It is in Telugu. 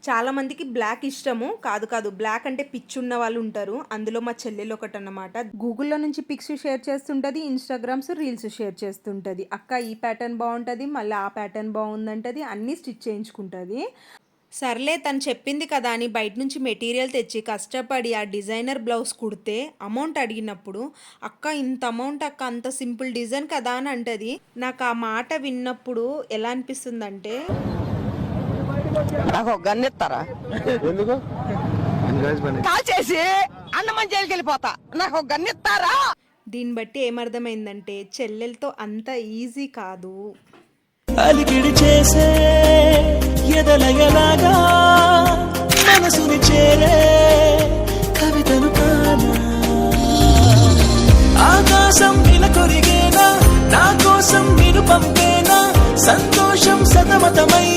చాలా మందికి బ్లాక్ ఇష్టము. కాదు బ్లాక్ అంటే పిచ్చున్న వాళ్ళు ఉంటారు. అందులో మా చెల్లెలు ఒకటన్నమాట. గూగుల్లో నుంచి పిక్స్ షేర్ చేస్తుంటది, ఇన్స్టాగ్రామ్స్ రీల్స్ షేర్ చేస్తుంటది. అక్క ఈ ప్యాటర్న్ బాగుంటుంది, మళ్ళీ ఆ ప్యాటర్న్ బాగుందంటది, అన్నీ స్టిచ్ చేయించుకుంటుంది. సర్లే తను చెప్పింది కదా అని బయట నుంచి మెటీరియల్ తెచ్చి కష్టపడి ఆ డిజైనర్ బ్లౌజ్ కుడితే అమౌంట్ అడిగినప్పుడు అక్క ఇంత అమౌంట్ అక్క, అంత సింపుల్ డిజైన్ కదా అని అంటది. నాకు ఆ మాట విన్నప్పుడు ఎలా అనిపిస్తుందంటే, నాకు గన్నెత్తారా ఎందుకు కాల్ చేసి అన్నమని జైలుకి వెళ్ళిపోతా, నాకు గన్నెత్తారా. దీన్ని బట్టి ఏమర్థమైందంటే చెల్లెలతో అంత ఈజీ కాదు. అలికిడి చేసే ఎదలయలాగా మనసుని చేరే కవితను కానా, ఆకాశం ఇలా కొరిగేనా, నా కోసం మీరు పంపేనా, సంతోషం సతమతమై